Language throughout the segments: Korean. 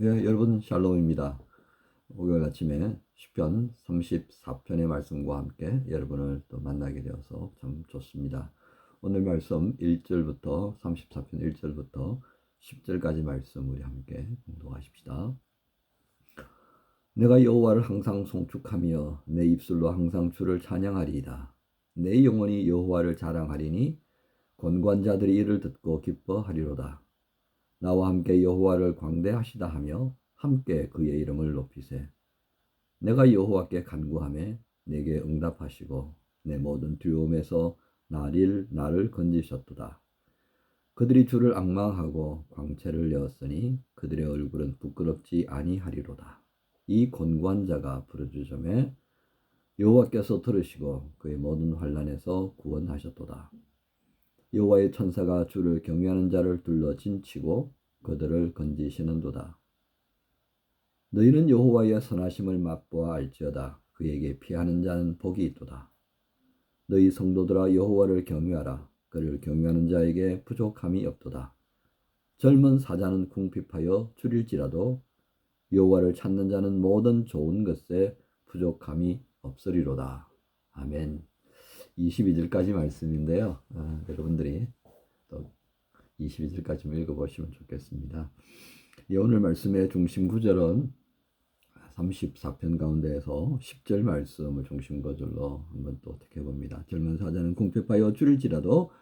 예, 여러분 샬롬입니다. 목요일 아침에 시편 34편의 말씀과 함께 여러분을 또 만나게 되어서 참 좋습니다. 오늘 말씀 1절부터 34편 1절부터 10절까지 말씀 우리 함께 공독하십시다. 내가 여호와를 항상 송축하며 내 입술로 항상 주를 찬양하리이다. 내 영혼이 여호와를 자랑하리니 권관자들이 이를 듣고 기뻐하리로다. 나와 함께 여호와를 광대하시다 하며 함께 그의 이름을 높이세. 내가 여호와께 간구하매 내게 응답하시고 내 모든 두려움에서 나를 건지셨도다. 그들이 주를 앙망하고 광채를 내었으니 그들의 얼굴은 부끄럽지 아니하리로다. 이 권관자가 부르짖음에 여호와께서 들으시고 그의 모든 환난에서 구원하셨도다. 여호와의 천사가 주를 경외하는 자를 둘러 진치고 그들을 건지시는도다. 너희는 여호와의 선하심을 맛보아 알지어다. 그에게 피하는 자는 복이 있도다. 너희 성도들아 여호와를 경외하라. 그를 경외하는 자에게 부족함이 없도다. 젊은 사자는 궁핍하여 줄일지라도 여호와를 찾는 자는 모든 좋은 것에 부족함이 없으리로다. 아멘. 22절까지 말씀인데요. 여러분들이 또 22절까지 읽어보시면 좋겠습니다. 오늘 말씀의 중심 구절은 34편 가운데에서 10절 말씀을 중심 구절로 한번 또 어떻게 봅니다. 젊은 사자는 궁핍하여 줄일지라도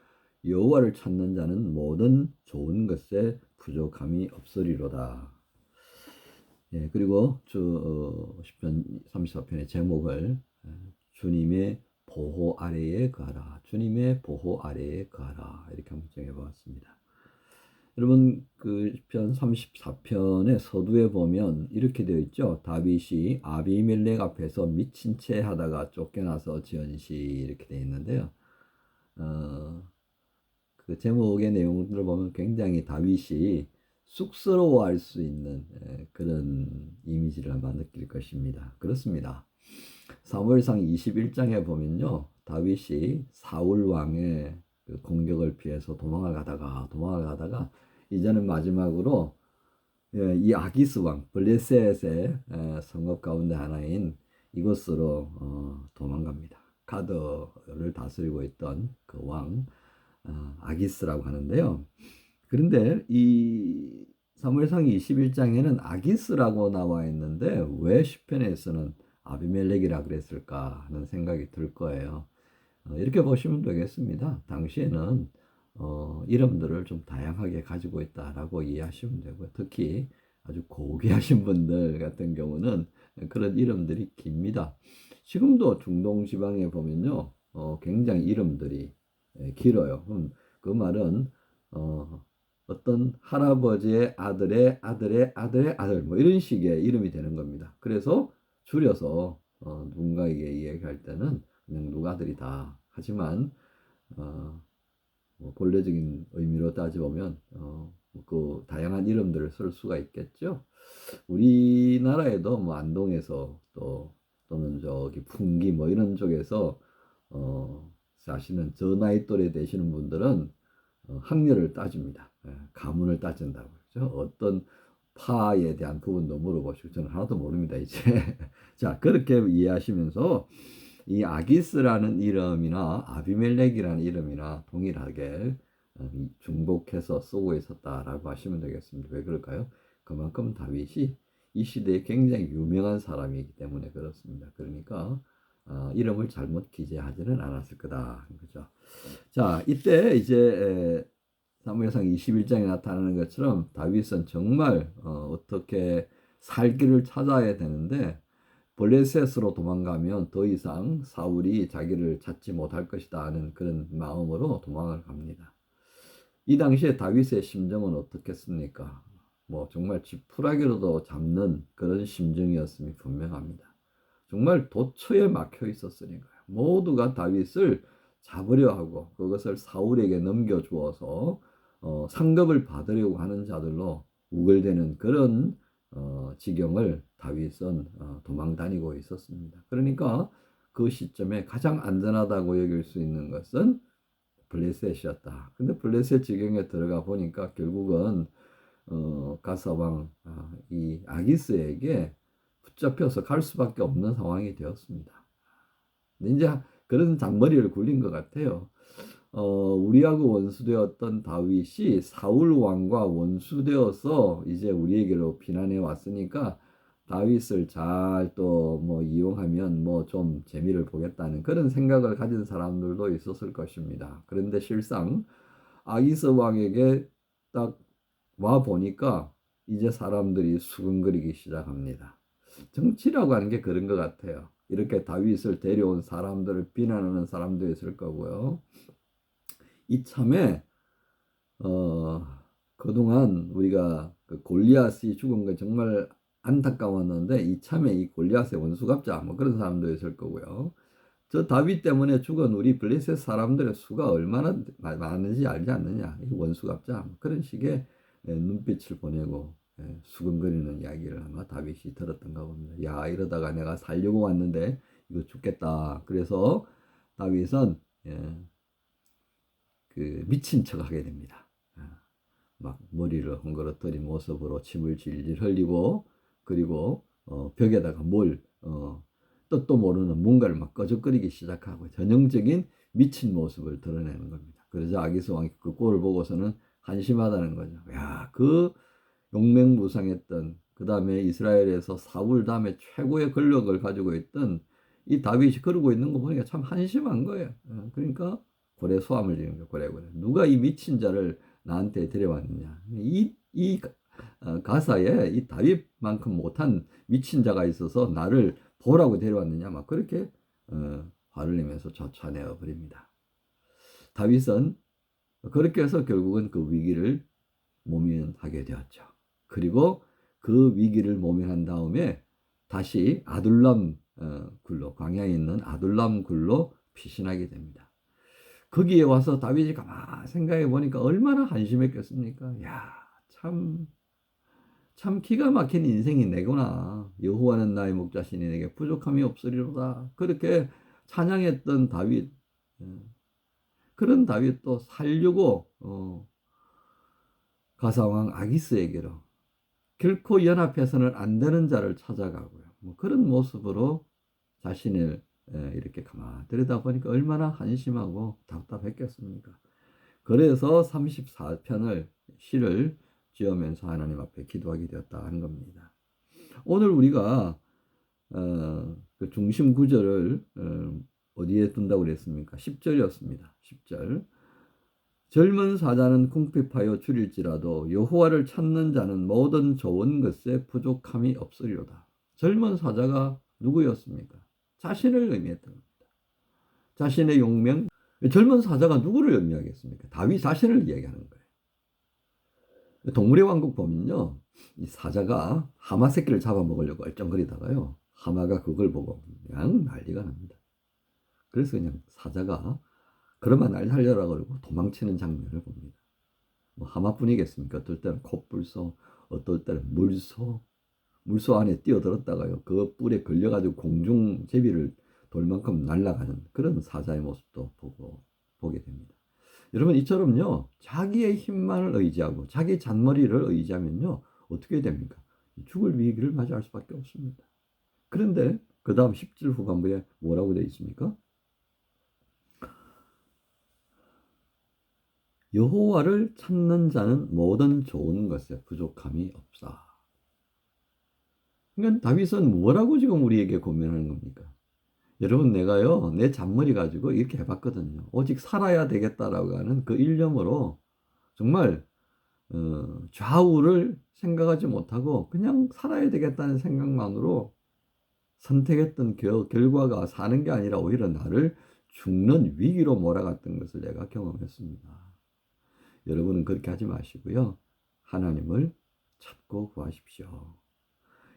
여호와를 찾는 자는 모든 좋은 것에 부족함이 없으리로다. 예, 그리고 10편 34편의 제목을 주님의 보호 아래에 거하라. 주님의 보호 아래에 거하라. 이렇게 한번 정해보았습니다. 여러분 그 편 34편의 서두에 보면 이렇게 되어 있죠. 다윗이 아비멜렉 앞에서 미친 채 하다가 쫓겨나서 지은 시 이렇게 되어 있는데요. 그 제목의 내용들을 보면 굉장히 다윗이 쑥스러워할 수 있는 그런 이미지를 아마 느낄 것입니다. 그렇습니다. 사무엘상 21장에 보면요. 다윗이 사울 왕의 그 공격을 피해서 도망을 가다가 이제는 마지막으로 이 아기스 왕 블레셋의 성읍 가운데 하나인 이곳으로 도망갑니다. 가드를 다스리고 있던 그 왕 아기스라고 하는데요. 그런데 이 사무엘상 21장에는 아기스라고 나와 있는데 왜 시편에서는 아비멜렉이라 그랬을까 하는 생각이 들 거예요. 이렇게 보시면 되겠습니다. 당시에는 이름들을 좀 다양하게 가지고 있다라고 이해하시면 되고요. 특히 아주 고귀하신 분들 같은 경우는 그런 이름들이 깁니다. 지금도 중동 지방에 보면요, 굉장히 이름들이 길어요. 그 말은 어떤 할아버지의 아들의 아들의 아들의 아들 뭐 이런 식의 이름이 되는 겁니다. 그래서 줄여서 누군가에게 이야기할 때는 그냥 누가들이다. 하지만 뭐 본래적인 의미로 따져보면 그 다양한 이름들을 쓸 수가 있겠죠. 우리나라에도 뭐 안동에서 또는 저기 풍기 뭐 이런 쪽에서 사실은 저 나이 또래 되시는 분들은 학렬을 따집니다. 가문을 따진다고 그러죠. 어떤 파에 대한 부분도 물어보시고 저는 하나도 모릅니다 이제. 자, 그렇게 이해하시면서 이 아기스라는 이름이나 아비멜렉이라는 이름이나 동일하게 중복해서 쓰고 있었다라고 하시면 되겠습니다. 왜 그럴까요? 그만큼 다윗이 이 시대에 굉장히 유명한 사람이기 때문에 그렇습니다. 그러니까 이름을 잘못 기재하지는 않았을 거다. 그죠? 자, 이때 이제 사무엘상 21장에 나타나는 것처럼 다윗은 정말 어떻게 살기를 찾아야 되는데 블레셋으로 도망가면 더 이상 사울이 자기를 찾지 못할 것이다 하는 그런 마음으로 도망을 갑니다. 이 당시에 다윗의 심정은 어떻겠습니까? 뭐 정말 지푸라기로도 잡는 그런 심정이었음이 분명합니다. 정말 도처에 막혀 있었으니까요. 모두가 다윗을 잡으려 하고 그것을 사울에게 넘겨주어서 상급을 받으려고 하는 자들로 우글대는 그런 지경을 다윗은 도망 다니고 있었습니다. 그러니까 그 시점에 가장 안전하다고 여길 수 있는 것은 블레셋이었다. 근데 블레셋 지경에 들어가 보니까 결국은 가사왕 이 아기스에게 붙잡혀서 갈 수밖에 없는 상황이 되었습니다. 근데 이제 그런 잔머리를 굴린 것 같아요. 우리하고 원수되었던 다윗이 사울 왕과 원수되어서 이제 우리에게로 피난해 왔으니까 다윗을 잘 또 뭐 이용하면 뭐 좀 재미를 보겠다는 그런 생각을 가진 사람들도 있었을 것입니다. 그런데 실상 아기스 왕에게 딱 와 보니까 이제 사람들이 수근거리기 시작합니다. 정치라고 하는 게 그런 것 같아요. 이렇게 다윗을 데려온 사람들을 비난하는 사람도 있을 거고요. 이참에 그동안 우리가 그 골리앗이 죽은 게 정말 안타까웠는데 이참에 이 골리앗의 원수 갚자 뭐 그런 사람도 있을 거고요. 저 다윗 때문에 죽은 우리 블레셋 사람들의 수가 얼마나 많은지 알지 않느냐. 이 원수 갚자 뭐 그런 식의 눈빛을 보내고 수근거리는 이야기를 아마 다윗이 들었던가 봅니다. 야, 이러다가 내가 살려고 왔는데 이거 죽겠다. 그래서 다윗은 그 미친 척하게 됩니다. 막 머리를 헝거러뜨린 모습으로 침을 질질 흘리고 그리고 벽에다가 뜻도 모르는 뭔가를 막 꺼적거리기 시작하고 전형적인 미친 모습을 드러내는 겁니다. 그러자 아기스 왕이 그 꼴을 보고서는 한심하다는 거죠. 야, 그 용맹무상했던 그 다음에 이스라엘에서 사울 다음에 최고의 권력을 가지고 있던 이 다윗이 그러고 있는 거 보니까 참 한심한 거예요. 그러니까 고래 소함을 지는 거예요. 고래. 누가 이 미친 자를 나한테 데려왔느냐. 이 가사에 이 다윗만큼 못한 미친 자가 있어서 나를 보라고 데려왔느냐. 막 그렇게 화를 내면서 쫓아내어 버립니다. 다윗은 그렇게 해서 결국은 그 위기를 모면하게 되었죠. 그리고 그 위기를 모면한 다음에 다시 아둘람 굴로 광야에 있는 아둘람 굴로 피신하게 됩니다. 거기에 와서 다윗이 가만 생각해 보니까 얼마나 한심했겠습니까? 야, 참 기가 막힌 인생이 내구나. 여호와는 나의 목자시니 내게 부족함이 없으리로다. 그렇게 찬양했던 다윗, 그런 다윗도 살려고 가사왕 아기스에게로 결코 연합해서는 안 되는 자를 찾아가고요. 뭐 그런 모습으로 자신을 이렇게 가만히 들여다보니까 얼마나 한심하고 답답했겠습니까? 그래서 34편을 시를 지으면서 하나님 앞에 기도하게 되었다 하는 겁니다. 오늘 우리가 그 중심 구절을 어디에 둔다고 그랬습니까? 10절이었습니다. 10절. 젊은 사자는 궁핍하여 줄일지라도 여호와를 찾는 자는 모든 좋은 것에 부족함이 없으리로다. 젊은 사자가 누구였습니까? 자신을 의미했던 겁니다. 자신의 용명. 젊은 사자가 누구를 의미하겠습니까? 다윗 자신을 이야기하는 거예요. 동물의 왕국 보면요, 이 사자가 하마 새끼를 잡아먹으려고 얼쩡거리다가요, 하마가 그걸 보고 그냥 난리가 납니다. 그래서 그냥 사자가 그러면 날 살려라 그러고 도망치는 장면을 봅니다. 뭐 하마뿐이겠습니까? 어떨 때는 콧불소, 어떨 때는 물소 안에 뛰어들었다가요, 그 뿔에 걸려가지고 공중 제비를 돌 만큼 날아가는 그런 사자의 모습도 보게 됩니다. 여러분, 이처럼요, 자기의 힘만을 의지하고 자기 잔머리를 의지하면요, 어떻게 됩니까? 죽을 위기를 맞이할 수밖에 없습니다. 그런데 그 다음 10절 후반부에 뭐라고 되어 있습니까? 여호와를 찾는 자는 모든 좋은 것에 부족함이 없사. 그러니까 다윗은 뭐라고 지금 우리에게 고민하는 겁니까? 여러분, 내가요, 내 잔머리 가지고 이렇게 해봤거든요. 오직 살아야 되겠다라고 하는 그 일념으로 정말 좌우를 생각하지 못하고 그냥 살아야 되겠다는 생각만으로 선택했던 결과가 사는 게 아니라 오히려 나를 죽는 위기로 몰아갔던 것을 내가 경험했습니다. 여러분은 그렇게 하지 마시고요. 하나님을 찾고 구하십시오.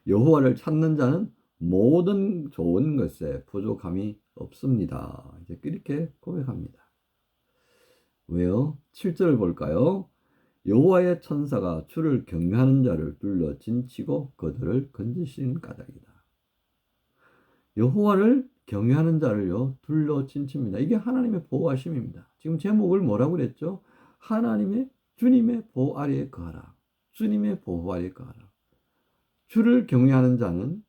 여호와를 찾는 자는 모든 좋은 것에 부족함이 없습니다. 이제 이렇게 고백합니다. 왜요? 7절을 볼까요? 여호와의 천사가 주를 경외하는 자를 둘러 진치고 그들을 건지시는 까닭이다. 여호와를 경외하는 자를요, 둘러 진칩니다. 이게 하나님의 보호하심입니다. 지금 제목을 뭐라고 그랬죠? 하나님의, 주님의 보호 아래에 거하라. 주님의 보호 아래에 거하라. 주를 경외하는 자는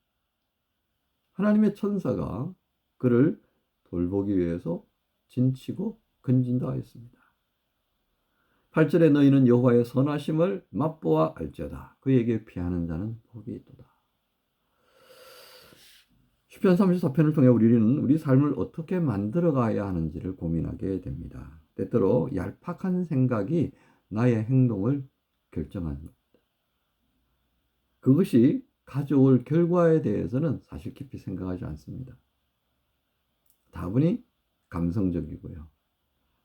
하나님의 천사가 그를 돌보기 위해서 진치고 건진다 했습니다. 8절에 너희는 여호와의 선하심을 맛보아 알지어다. 그에게 피하는 자는 복이 있도다. 시편 34편을 통해 우리는 우리 삶을 어떻게 만들어가야 하는지를 고민하게 됩니다. 때때로 얄팍한 생각이 나의 행동을 결정합니다. 그것이 가져올 결과에 대해서는 사실 깊이 생각하지 않습니다. 다분히 감성적이고요.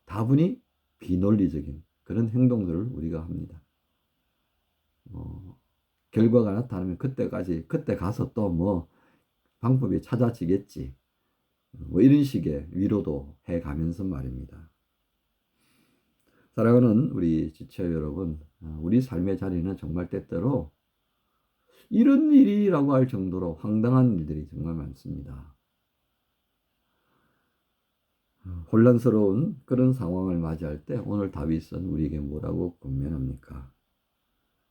다분히 비논리적인 그런 행동들을 우리가 합니다. 결과가 나타나면 그때 가서 또 뭐 방법이 찾아지겠지. 뭐 이런 식의 위로도 해가면서 말입니다. 사랑하는 우리 지체 여러분, 우리 삶의 자리는 정말 때때로 이런 일이라고 할 정도로 황당한 일들이 정말 많습니다. 혼란스러운 그런 상황을 맞이할 때 오늘 다윗은 우리에게 뭐라고 권면합니까?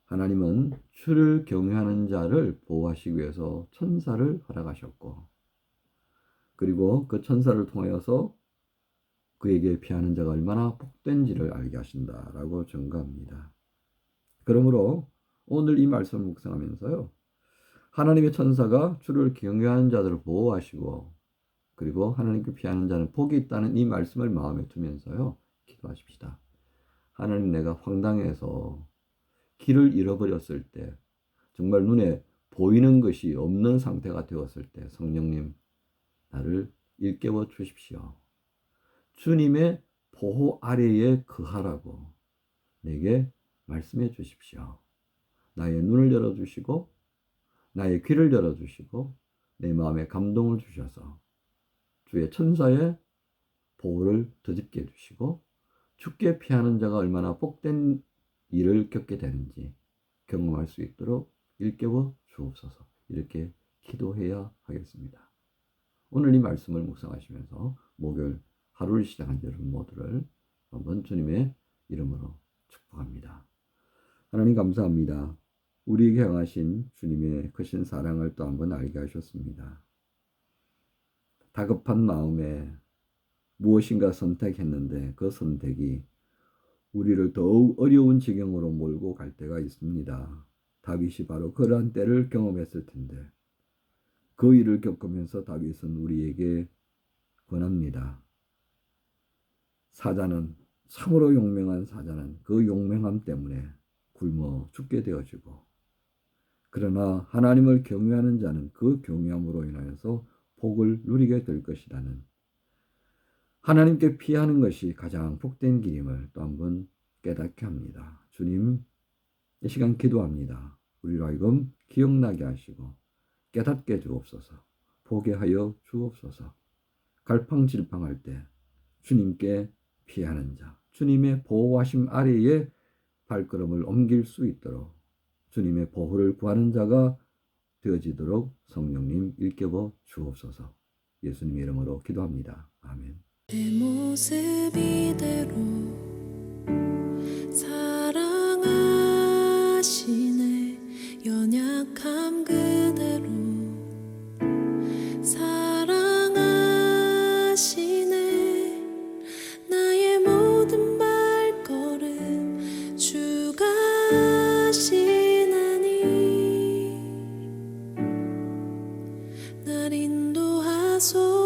하나님은 주를 경외하는 자를 보호하시기 위해서 천사를 허락하셨고, 그리고 그 천사를 통하여서 그에게 피하는 자가 얼마나 복된지를 알게 하신다라고 증거합니다. 그러므로 오늘 이 말씀을 묵상하면서요, 하나님의 천사가 주를 경외하는 자들을 보호하시고 그리고 하나님께 피하는 자는 복이 있다는 이 말씀을 마음에 두면서요, 기도하십시다. 하나님, 내가 황당해서 길을 잃어버렸을 때, 정말 눈에 보이는 것이 없는 상태가 되었을 때 성령님, 나를 일깨워 주십시오. 주님의 보호 아래에 거하라고 내게 말씀해 주십시오. 나의 눈을 열어주시고 나의 귀를 열어주시고 내 마음에 감동을 주셔서 주의 천사의 보호를 더집게 해주시고 주께 피하는 자가 얼마나 복된 일을 겪게 되는지 경험할 수 있도록 일깨워 주옵소서. 이렇게 기도해야 하겠습니다. 오늘 이 말씀을 묵상하시면서 목요일 하루를 시작한 여러분 모두를 한번 주님의 이름으로 축복합니다. 하나님 감사합니다. 우리에게 향하신 주님의 크신 사랑을 또 한번 알게 하셨습니다. 다급한 마음에 무엇인가 선택했는데 그 선택이 우리를 더욱 어려운 지경으로 몰고 갈 때가 있습니다. 다윗이 바로 그러한 때를 경험했을 텐데 그 일을 겪으면서 다윗은 우리에게 권합니다. 사자는, 참으로 용맹한 사자는 그 용맹함 때문에 굶어 죽게 되어지고, 그러나 하나님을 경외하는 자는 그 경외함으로 인하여서 복을 누리게 될 것이라는, 하나님께 피하는 것이 가장 복된 길임을 또 한번 깨닫게 합니다. 주님, 이 시간 기도합니다. 우리로 하여금 기억나게 하시고 깨닫게 주옵소서. 보게 하여 주옵소서. 갈팡질팡할 때 주님께 피하는 자, 주님의 보호하심 아래에 발걸음을 옮길 수 있도록 주님의 보호를 구하는 자가 되어지도록 성령님 일깨워 주옵소서. 예수님의 이름으로 기도합니다. 아멘. 내 모습 이대로 사랑하시네. 연약함 그대로 사랑하시네. 나의 모든 발걸음 주가 하시나니 날 인도하소서.